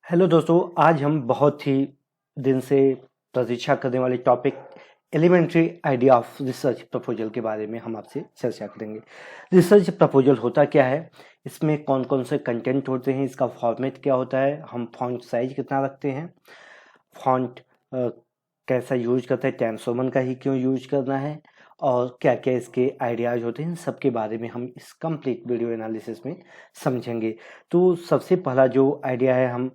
Hello दोस्तों, आज हम बहुत ही दिन से प्रतीक्षा करने वाले topic elementary idea of research proposal के बारे में हम आपसे चर्चा करेंगे। रिसर्च प्रपोजल होता क्या है, इसमें कौन कौन से कंटेंट होते हैं, इसका फॉर्मेट क्या होता है, हम फॉन्ट साइज कितना रखते हैं, फॉन्ट कैसा यूज करते हैं, टाइम्स रोमन का ही क्यों यूज करना है और क्या क्या इसके आइडियाज होते हैं, सबके बारे में हम इस कंप्लीट वीडियो एनालिसिस में समझेंगे। तो सबसे पहला जो आइडिया है हम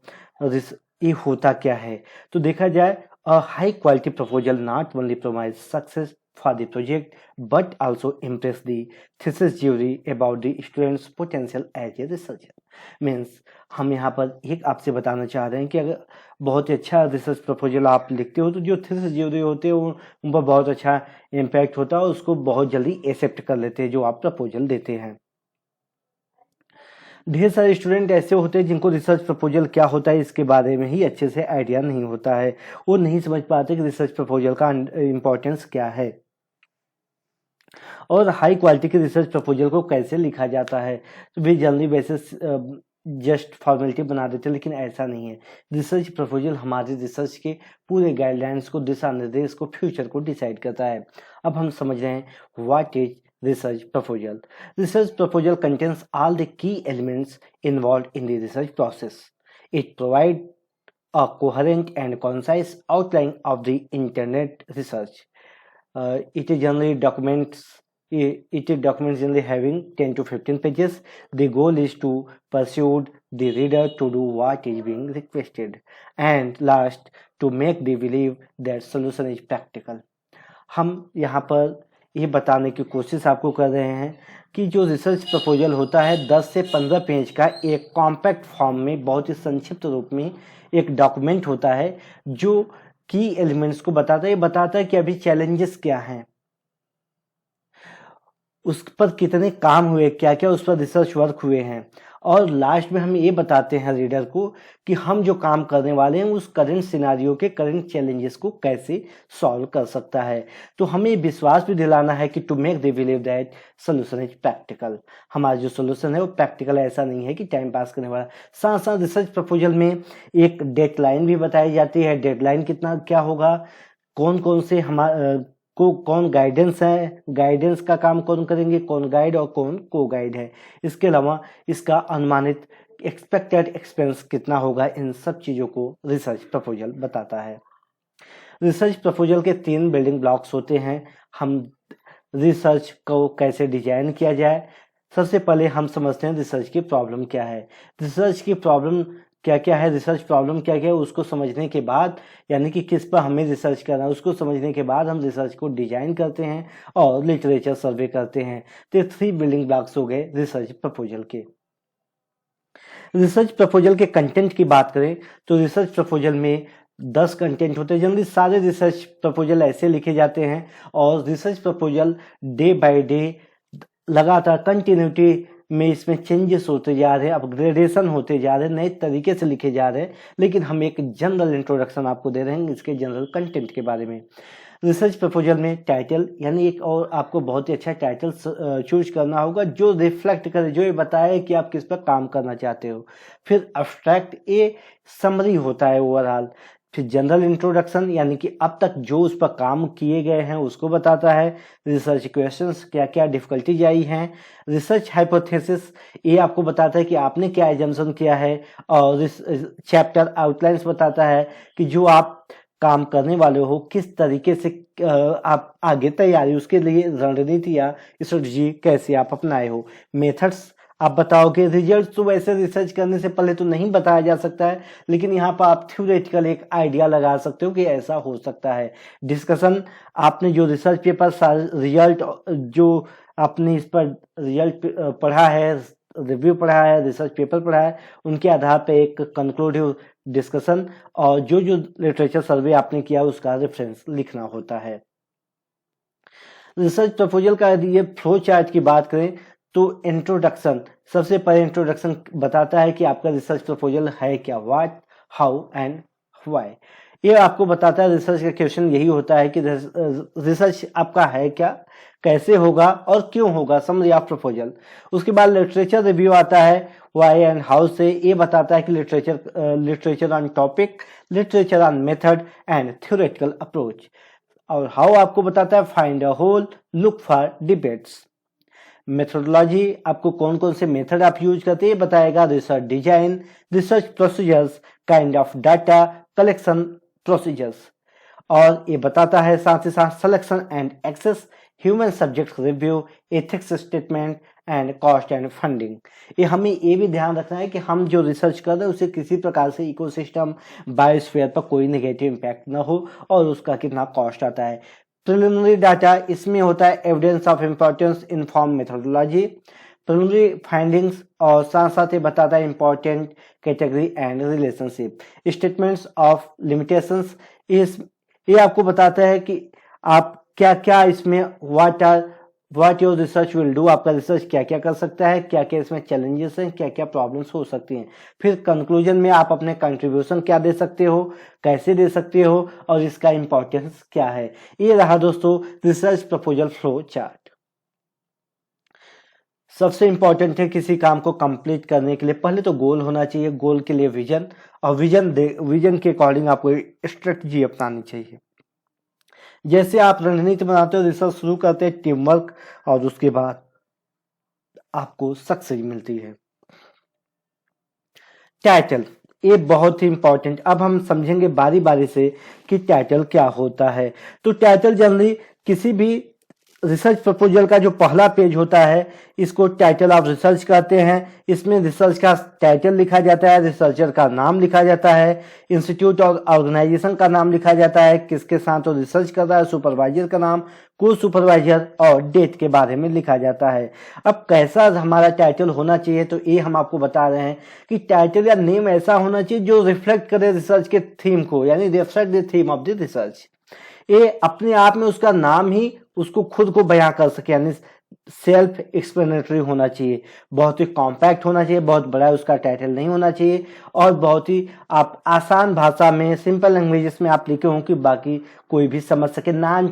ये होता क्या है, तो देखा जाए a high quality proposal not only provides success for the project but also impress the thesis jury about the student's potential as a researcher। Means हम यहाँ पर एक आपसे बताना चाह रहे हैं कि अगर बहुत ही अच्छा रिसर्च प्रपोजल आप लिखते हो तो जो थीसिस ज्यूरी होते हैं उन पर बहुत अच्छा इम्पैक्ट होता है और उसको बहुत जल्दी एक्सेप्ट कर लेते हैं जो आप प्रपोजल देते हैं। ढेर सारे स्टूडेंट ऐसे होते हैं जिनको रिसर्च प्रपोजल क्या होता है इसके बारे में ही अच्छे से आइडिया नहीं होता है, वो नहीं समझ पाते कि रिसर्च प्रपोजल का इम्पोर्टेंस क्या है और हाई क्वालिटी के रिसर्च प्रपोजल को कैसे लिखा जाता है। तो वे जनरली वैसे जस्ट फॉर्मेलिटी बना देते हैं, लेकिन ऐसा नहीं है। रिसर्च प्रपोजल हमारी रिसर्च के पूरे गाइडलाइंस को, दिशा निर्देश को, फ्यूचर को डिसाइड करता है। अब हम समझ रहे हैं what is research proposal. Research proposal contains all the key elements involved in the research process. It provides a coherent and concise outline of the internet research. It generally documents generally having 10 to 15 pages. The goal is to persuade the reader to do what is being requested, and last, to make the believe that solution is practical. हम यहाँ पर ये बताने की कोशिश आपको कर रहे हैं कि जो रिसर्च प्रपोजल होता है 10 से 15 पेज का एक कॉम्पैक्ट फॉर्म में, बहुत ही संक्षिप्त रूप में एक डॉक्यूमेंट होता है जो की एलिमेंट्स को बताता है कि अभी चैलेंजेस क्या हैं, उस पर कितने काम हुए, क्या क्या उस पर रिसर्च वर्क हुए हैं, और लास्ट में हम ये बताते हैं रीडर को कि हम जो काम करने वाले हैं उस करंट सिनारियो के करंट चैलेंजेस को कैसे सॉल्व कर सकता है। तो हमें विश्वास भी दिलाना है कि to make they believe that solution is practical. हमारा जो सोल्यूशन है वो प्रैक्टिकल, ऐसा नहीं है कि टाइम पास करने वाला। साथ साथ रिसर्च प्रपोजल में एक डेडलाइन भी बताई जाती है। डेडलाइन कितना क्या होगा, कौन कौन से कौन गाइडेंस है, गाइडेंस का काम कौन करेंगे, कौन गाइड और कौन को गाइड है। इसके अलावा इसका अनुमानित एक्सपेक्टेड एक्सपेंस कितना होगा, इन सब चीज़ों को रिसर्च प्रपोजल बताता है। रिसर्च प्रपोजल के 3 बिल्डिंग ब्लॉक्स होते हैं। हम रिसर्च को कैसे डिजाइन किया जाए, सबसे पहले हम समझते हैं रिसर्च की प्रॉब्लम क्या है। रिसर्च की प्रॉब्लम क्या क्या है, रिसर्च प्रॉब्लम क्या क्या है, उसको समझने के बाद, यानी कि किस पर हमें रिसर्च करना है, उसको समझने के बाद हम रिसर्च को डिजाइन करते हैं और लिटरेचर सर्वे करते हैं। तो 3 बिल्डिंग ब्लॉक्स हो गए रिसर्च प्रपोजल के। रिसर्च प्रपोजल के कंटेंट की बात करें तो रिसर्च प्रपोजल में 10 कंटेंट होते हैं। जनरली सारे रिसर्च प्रपोजल ऐसे लिखे जाते हैं और research proposal day by day लगातार कंटिन्यूटी में इसमें चेंजेस होते जा रहे हैं, अपग्रेडेशन होते जा रहे हैं, नए तरीके से लिखे जा रहे हैं। लेकिन हम एक जनरल इंट्रोडक्शन आपको दे रहे हैं इसके जनरल कंटेंट के बारे में। रिसर्च प्रपोजल में टाइटल, यानी एक और आपको बहुत ही अच्छा टाइटल चूज करना होगा जो रिफ्लेक्ट करे, जो ये बताए कि आप किस पर काम करना चाहते हो। फिर अब्स्ट्रैक्ट, ये समरी होता है ओवरऑल। फिर जनरल इंट्रोडक्शन, यानी कि अब तक जो उस पर काम किए गए हैं उसको बताता है। रिसर्च क्वेश्चंस, क्या क्या डिफिकल्टीज आई हैं। रिसर्च हाइपोथेसिस, ये आपको बताता है कि आपने क्या एजम्पशन किया है। और चैप्टर आउटलाइंस बताता है कि जो आप काम करने वाले हो किस तरीके से आप आगे तैयारी, उसके लिए रणनीति या स्ट्रेटजी कैसे आप अपनाए हो। मेथड्स आप बताओगे। रिजल्ट तो वैसे रिसर्च करने से पहले तो नहीं बताया जा सकता है, लेकिन यहाँ पर आप थ्योरेटिकल एक आइडिया लगा सकते हो कि ऐसा हो सकता है। डिस्कशन, आपने जो रिसर्च पेपर रिजल्ट, जो आपने इस पर रिजल्ट पढ़ा है, रिव्यू पढ़ा है, रिसर्च पेपर पढ़ा है, उनके आधार पर एक कंक्लूडिव डिस्कशन और जो जो लिटरेचर सर्वे आपने किया उसका रेफरेंस लिखना होता है। रिसर्च प्रपोजल का यदि ये फ्लो चार्ट की बात करें तो इंट्रोडक्शन, सबसे पहले इंट्रोडक्शन बताता है कि आपका रिसर्च प्रपोजल है क्या, व्हाट, हाउ एंड व्हाई। ये आपको बताता है, रिसर्च का क्वेश्चन यही होता है कि रिसर्च आपका है क्या, कैसे होगा और क्यों होगा, समरी ऑफ प्रपोजल। उसके बाद लिटरेचर रिव्यू आता है, वाई एंड हाउ से, ये बताता है कि literature on topic, literature on method and theoretical approach. और हाउ आपको बताता है find a hole, look for debates. Methodology आपको कौन कौन से मेथड आप यूज करते हैं बताएगा, research design, research procedures, kind of data collection procedures. और ये बताता है साथ ही साथ selection and access, human subject review, ethics statement and cost and funding. ये हमें ये भी ध्यान रखना है कि हम जो रिसर्च कर रहे हैं उसे किसी प्रकार से इकोसिस्टम बायोस्फीयर पर कोई नेगेटिव इम्पैक्ट ना हो और उसका कितना कॉस्ट आता है। प्रिलिमिनरी डाटा, इसमें होता है evidence of importance, inform methodology, preliminary findings, और साथ साथ ये बताता है important category and relationship, statements of limitations. ये आपको बताता है कि आप क्या क्या इसमें what your research will do, आपका रिसर्च क्या क्या कर सकता है, क्या क्या इसमें चैलेंजेस हैं, क्या क्या प्रॉब्लम्स हो सकती हैं। फिर कंक्लूजन में आप अपने कंट्रीब्यूशन क्या दे सकते हो, कैसे दे सकते हो और इसका इंपॉर्टेंस क्या है। ये रहा दोस्तों रिसर्च प्रपोजल फ्लो चार्ट। सबसे इंपॉर्टेंट है किसी काम को कंप्लीट करने के लिए पहले तो गोल होना चाहिए, गोल के लिए विजन, और विजन के अकॉर्डिंग आपको स्ट्रेटजी अपनानी चाहिए। जैसे आप रणनीति बनाते हो, रिसर्च शुरू करते हैं, टीम वर्क, और उसके बाद आपको सक्सेस मिलती है। टाइटल, ये बहुत ही इंपॉर्टेंट। अब हम समझेंगे बारी बारी से कि टाइटल क्या होता है। तो टाइटल जनरली किसी भी रिसर्च प्रपोजल का जो पहला पेज होता है इसको टाइटल ऑफ रिसर्च कहते हैं। इसमें रिसर्च का टाइटल लिखा जाता है, रिसर्चर का नाम लिखा जाता है, इंस्टीट्यूट और ऑर्गेनाइजेशन का नाम लिखा जाता है, किसके साथ वो रिसर्च कर रहा है, सुपरवाइजर का नाम, को सुपरवाइजर, और डेट के बारे में लिखा जाता है। अब कैसा हमारा टाइटल होना चाहिए, तो ये हम आपको बता रहे हैं कि टाइटल या नेम ऐसा होना चाहिए जो रिफ्लेक्ट करे रिसर्च के थीम को, यानी reflect the theme of the research. ये अपने आप में उसका नाम ही उसको खुद को बयां कर सके, यानी सेल्फ एक्सप्लेनेटरी होना चाहिए, बहुत ही कॉम्पैक्ट होना चाहिए, बहुत बड़ा उसका टाइटल नहीं होना चाहिए, और बहुत ही आप आसान भाषा में सिंपल लैंग्वेजेस में आप लिखे हों कि बाकी कोई भी समझ सके। नॉन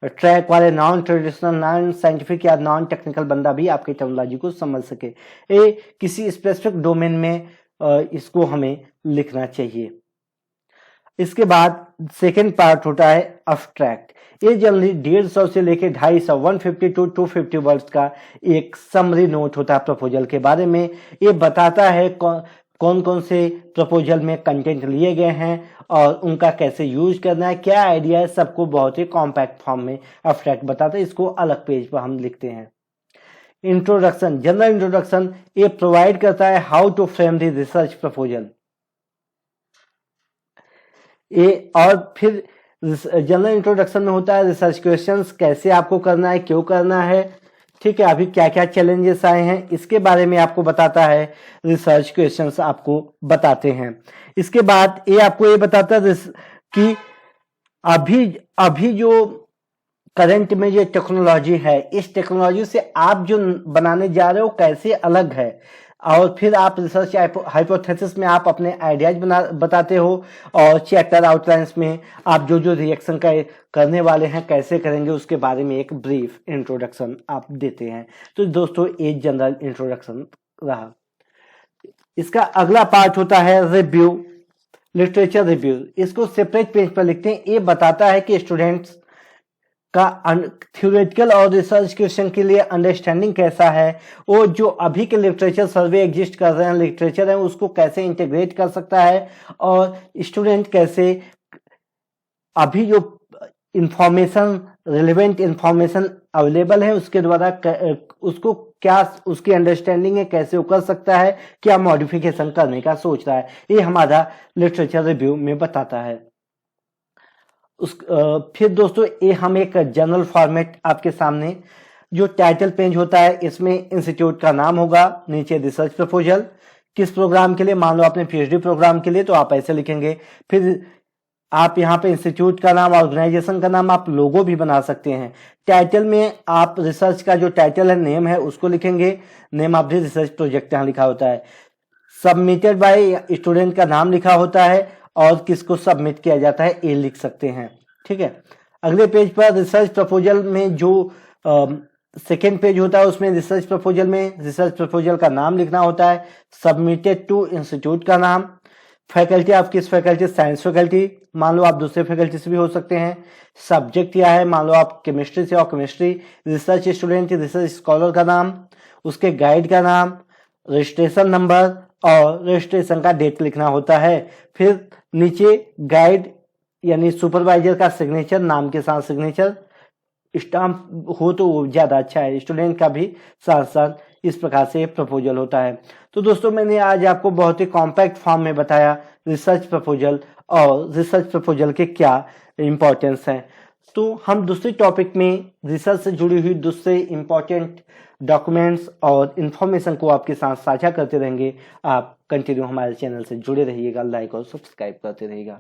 ट्रैक वाले, नॉन ट्रेडिशनल, नॉन साइंटिफिक या नॉन टेक्निकल बंदा भी आपकी टेक्नोलॉजी को समझ सके। ये किसी स्पेसिफिक डोमेन में इसको हमें लिखना चाहिए। इसके बाद सेकेंड पार्ट होता है अब्स्ट्रैक्ट। ये जनरली 150 से लेके 250, 150 to 250 वर्ड्स का एक समरी नोट होता है प्रपोजल के बारे में। ये बताता है कौन कौन से प्रपोजल में कंटेंट लिए गए हैं और उनका कैसे यूज करना है, क्या आइडिया है, सबको बहुत ही कॉम्पैक्ट फॉर्म में अब्स्ट्रैक्ट बताता है। इसको अलग पेज पर हम लिखते हैं। इंट्रोडक्शन, जनरल इंट्रोडक्शन, ये प्रोवाइड करता है how to frame the research proposal. ये और फिर जनरल इंट्रोडक्शन में होता है रिसर्च क्वेश्चंस, कैसे आपको करना है, क्यों करना है, ठीक है, अभी क्या क्या चैलेंजेस आए हैं, इसके बारे में आपको बताता है। रिसर्च क्वेश्चंस आपको बताते हैं। इसके बाद ये आपको ये बताता है कि अभी जो करंट में जो टेक्नोलॉजी है, इस टेक्नोलॉजी से आप जो बनाने जा रहे हो कैसे अलग है, और फिर आप रिसर्च हाइपोथेसिस में आप अपने आइडियाज बताते हो, और चैप्टर आउटलाइंस में आप जो जो रिएक्शन करने वाले हैं कैसे करेंगे उसके बारे में एक ब्रीफ इंट्रोडक्शन आप देते हैं। तो दोस्तों ये जनरल इंट्रोडक्शन रहा। इसका अगला पार्ट होता है रिव्यू, लिटरेचर रिव्यू। इसको सेपरेट पेज पर लिखते हैं। ये बताता है कि स्टूडेंट्स का थ्योरेटिकल और रिसर्च क्वेश्चन के लिए अंडरस्टैंडिंग कैसा है, वो जो अभी के लिटरेचर सर्वे एग्जिस्ट कर रहे हैं, लिटरेचर है, उसको कैसे इंटीग्रेट कर सकता है, और स्टूडेंट कैसे अभी जो इंफॉर्मेशन, रिलेवेंट इंफॉर्मेशन अवेलेबल है उसके द्वारा उसको क्या उसकी अंडरस्टैंडिंग है, कैसे वो कर सकता है, क्या मॉडिफिकेशन करने का सोच रहा है, ये हमारा लिटरेचर रिव्यू में बताता है। फिर दोस्तों ये हम एक जनरल फॉर्मेट आपके सामने, जो टाइटल पेज होता है इसमें इंस्टीट्यूट का नाम होगा, नीचे रिसर्च प्रपोजल, किस प्रोग्राम के लिए, मान लो आपने पीएचडी प्रोग्राम के लिए तो आप ऐसे लिखेंगे। फिर आप यहाँ पे इंस्टीट्यूट का नाम, ऑर्गेनाइजेशन का नाम, आप लोगो भी बना सकते हैं। टाइटल में आप रिसर्च का जो टाइटल है, नेम है, उसको लिखेंगे, name of the research project यहाँ लिखा होता है। सबमिटेड बाय स्टूडेंट का नाम लिखा होता है और किसको सबमिट किया जाता है ये लिख सकते हैं, ठीक है। अगले पेज पर रिसर्च प्रपोजल में जो सेकेंड पेज होता है, उसमें रिसर्च प्रपोजल में रिसर्च प्रपोजल का नाम लिखना होता है, सबमिटेड टू इंस्टीट्यूट का नाम, फैकल्टी आप किस फैकल्टी, साइंस फैकल्टी, मान लो आप दूसरे फैकल्टी से भी हो सकते हैं, सब्जेक्ट क्या है, मान लो आप केमिस्ट्री से और chemistry, research student, research scholar का नाम, उसके गाइड का नाम, रजिस्ट्रेशन नंबर और रजिस्ट्रेशन का डेट लिखना होता है। फिर नीचे गाइड यानी सुपरवाइजर का सिग्नेचर, नाम के साथ सिग्नेचर, स्टाम्प हो तो वो ज्यादा अच्छा है, स्टूडेंट का भी साथ साथ, इस प्रकार से प्रपोजल होता है। तो दोस्तों मैंने आज आपको बहुत ही कॉम्पैक्ट फॉर्म में बताया रिसर्च प्रपोजल और रिसर्च प्रपोजल के क्या इंपॉर्टेंस हैं। तो हम दूसरे टॉपिक में रिसर्च से जुड़ी हुई दूसरे इंपॉर्टेंट डॉक्यूमेंट्स और इंफॉर्मेशन को आपके साथ साझा करते रहेंगे। आप कंटिन्यू हमारे चैनल से जुड़े रहिएगा, लाइक और सब्सक्राइब करते रहिएगा।